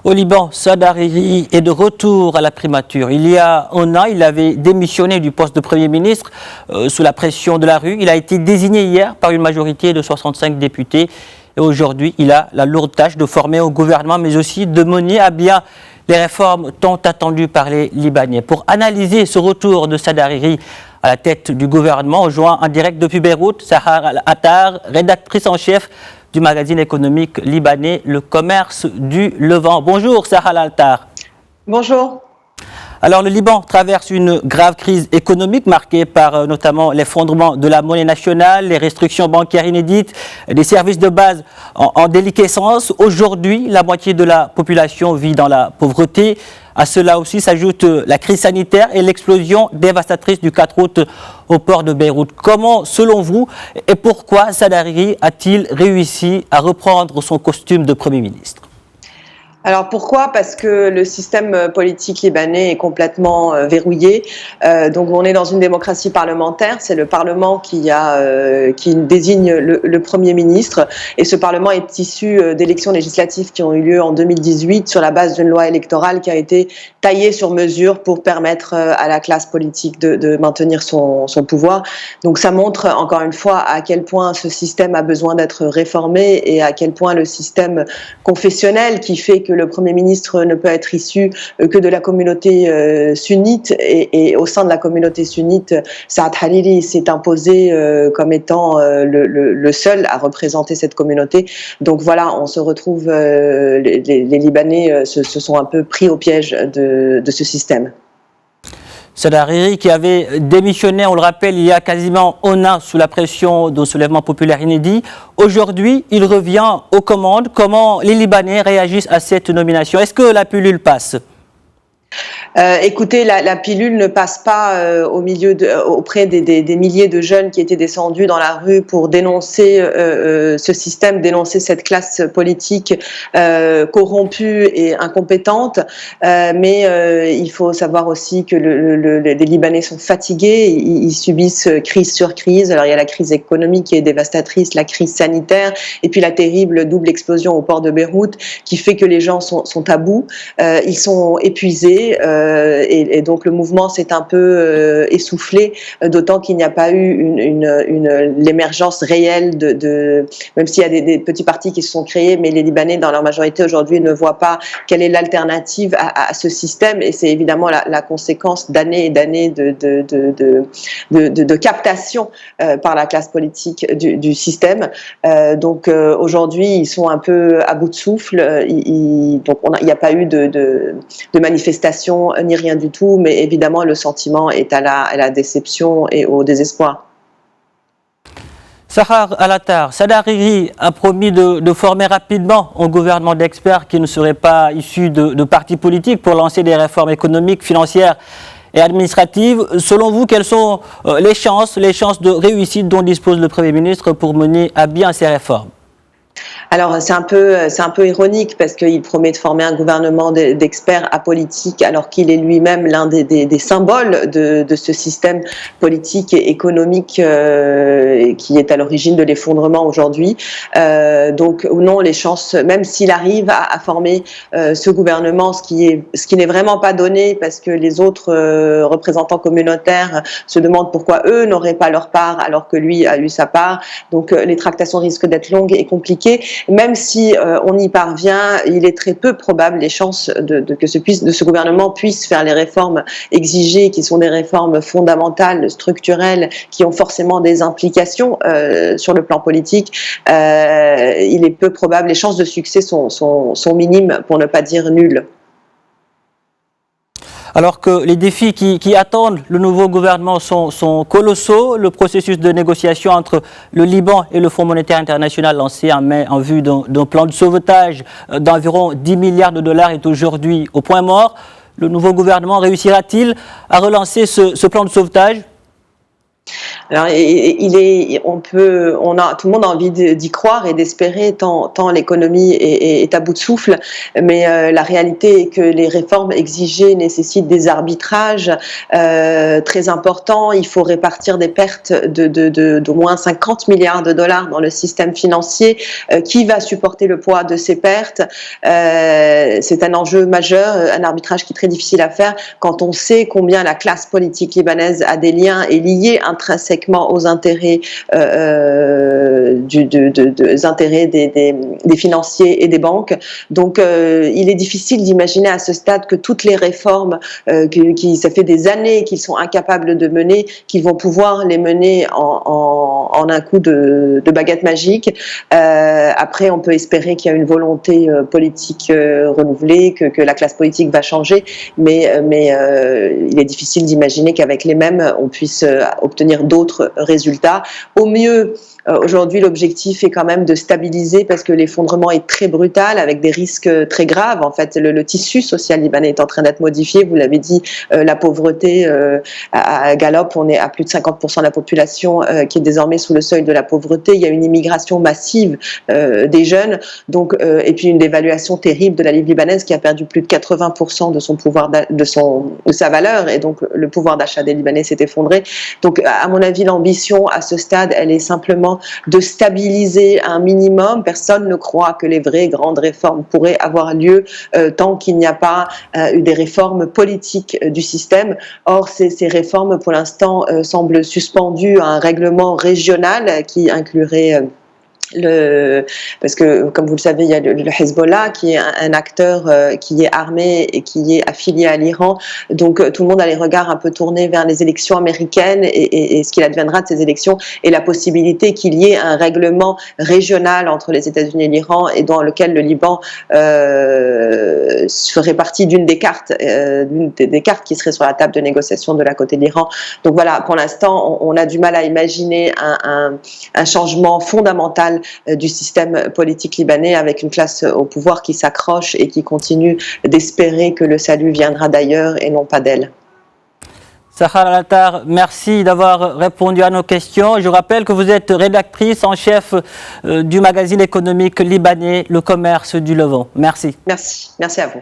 Au Liban, Saad Hariri est de retour à la primature. Il y a un an, il avait démissionné du poste de Premier ministre sous la pression de la rue. Il a été désigné hier par une majorité de 65 députés. Et aujourd'hui, il a la lourde tâche de former au gouvernement, mais aussi de mener à bien les réformes tant attendues par les Libanais. Pour analyser ce retour de Saad Hariri à la tête du gouvernement, on rejoint en direct depuis Beyrouth Sahar Al-Attar, rédactrice en chef du magazine économique libanais Le Commerce du Levant. Bonjour Sahar Al-Attar. Bonjour. Alors le Liban traverse une grave crise économique marquée par notamment l'effondrement de la monnaie nationale, les restrictions bancaires inédites, des services de base en déliquescence. Aujourd'hui, la moitié de la population vit dans la pauvreté. À cela aussi s'ajoute la crise sanitaire et l'explosion dévastatrice du 4 août au port de Beyrouth. Comment, selon vous, et pourquoi Saad Hariri a-t-il réussi à reprendre son costume de Premier ministre ? Alors pourquoi ? Parce que le système politique libanais est complètement verrouillé. Donc on est dans une démocratie parlementaire. C'est le Parlement qui désigne le Premier ministre. Et ce Parlement est issu d'élections législatives qui ont eu lieu en 2018 sur la base d'une loi électorale qui a été taillée sur mesure pour permettre à la classe politique de maintenir son pouvoir. Donc ça montre encore une fois à quel point ce système a besoin d'être réformé et à quel point le système confessionnel qui fait que le Premier ministre ne peut être issu que de la communauté sunnite et au sein de la communauté sunnite, Saad Hariri s'est imposé comme étant le seul à représenter cette communauté. Donc voilà, on se retrouve, les Libanais se sont un peu pris au piège de ce système. Saad Hariri qui avait démissionné, on le rappelle, il y a quasiment un an sous la pression d'un soulèvement populaire inédit. Aujourd'hui, il revient aux commandes. Comment les Libanais réagissent à cette nomination ? Est-ce que la pilule passe ? Écoutez, la pilule ne passe pas auprès des milliers de jeunes qui étaient descendus dans la rue pour dénoncer ce système, dénoncer cette classe politique corrompue et incompétente. Mais il faut savoir aussi que les Libanais sont fatigués, ils subissent crise sur crise. Alors il y a la crise économique qui est dévastatrice, la crise sanitaire, et puis la terrible double explosion au port de Beyrouth qui fait que les gens sont à bout, ils sont épuisés. Et donc le mouvement s'est un peu essoufflé, d'autant qu'il n'y a pas eu l'émergence réelle même s'il y a des petits partis qui se sont créés, mais les Libanais dans leur majorité aujourd'hui ne voient pas quelle est l'alternative à ce système, et c'est évidemment la conséquence d'années et d'années de captation par la classe politique du système. Donc aujourd'hui ils sont un peu à bout de souffle, donc il n'y a pas eu de manifestation ni rien du tout, mais évidemment le sentiment est à la déception et au désespoir. Sahar Al-Attar, Saad Hariri a promis de former rapidement un gouvernement d'experts qui ne serait pas issu de partis politiques pour lancer des réformes économiques, financières et administratives. Selon vous, quelles sont les chances de réussite dont dispose le Premier ministre pour mener à bien ces réformes ? Alors c'est un peu ironique parce qu'il promet de former un gouvernement d'experts apolitiques alors qu'il est lui-même l'un des symboles de ce système politique et économique qui est à l'origine de l'effondrement aujourd'hui. Donc non, les chances, même s'il arrive à former ce gouvernement, ce qui n'est vraiment pas donné parce que les autres représentants communautaires se demandent pourquoi eux n'auraient pas leur part alors que lui a eu sa part. Donc les tractations risquent d'être longues et compliquées. Même si on y parvient, il est très peu probable les chances que ce gouvernement puisse faire les réformes exigées, qui sont des réformes fondamentales, structurelles, qui ont forcément des implications sur le plan politique. Il est peu probable, les chances de succès sont minimes, pour ne pas dire nulles. Alors que les défis qui attendent le nouveau gouvernement sont colossaux, le processus de négociation entre le Liban et le Fonds monétaire international lancé en mai en vue d'un plan de sauvetage d'environ 10 milliards de dollars est aujourd'hui au point mort. Le nouveau gouvernement réussira-t-il à relancer ce plan de sauvetage ? Alors, tout le monde a envie d'y croire et d'espérer tant l'économie est à bout de souffle, mais la réalité est que les réformes exigées nécessitent des arbitrages très importants. Il faut répartir des pertes d'au moins 50 milliards de dollars dans le système financier. Qui va supporter le poids de ces pertes? C'est un enjeu majeur, un arbitrage qui est très difficile à faire quand on sait combien la classe politique libanaise a des liens et liée intrinsèquement aux intérêts, des financiers et des banques. Donc il est difficile d'imaginer à ce stade que toutes les réformes ça fait des années qu'ils sont incapables de mener, qu'ils vont pouvoir les mener en un coup de baguette magique. Après, on peut espérer qu'il y a une volonté politique renouvelée, que la classe politique va changer, mais il est difficile d'imaginer qu'avec les mêmes, on puisse obtenir d'autres résultats. Au mieux, aujourd'hui, l'objectif est quand même de stabiliser parce que l'effondrement est très brutal avec des risques très graves. En fait, le tissu social libanais est en train d'être modifié. Vous l'avez dit, la pauvreté à Gallup, on est à plus de 50% de la population qui est désormais sous le seuil de la pauvreté. Il y a une immigration massive des jeunes, donc et puis une dévaluation terrible de la livre libanaise qui a perdu plus de 80% de son pouvoir de sa valeur, et donc le pouvoir d'achat des Libanais s'est effondré. Donc, à mon avis, l'ambition à ce stade, elle est simplement de stabiliser un minimum. Personne ne croit que les vraies grandes réformes pourraient avoir lieu tant qu'il n'y a pas eu des réformes politiques du système. Or, ces réformes, pour l'instant, semblent suspendues à un règlement régional qui inclurait parce que, comme vous le savez, il y a le Hezbollah qui est un acteur qui est armé et qui est affilié à l'Iran. Donc tout le monde a les regards un peu tournés vers les élections américaines et ce qu'il adviendra de ces élections, et la possibilité qu'il y ait un règlement régional entre les États-Unis et l'Iran, et dans lequel le Liban ferait partie d'une des cartes qui seraient sur la table de négociation de la côté de l'Iran. Donc voilà, pour l'instant, on a du mal à imaginer un changement fondamental du système politique libanais, avec une classe au pouvoir qui s'accroche et qui continue d'espérer que le salut viendra d'ailleurs et non pas d'elle. Sahar Al-Attar, merci d'avoir répondu à nos questions. Je rappelle que vous êtes rédactrice en chef du magazine économique libanais Le Commerce du Levant. Merci. Merci à vous.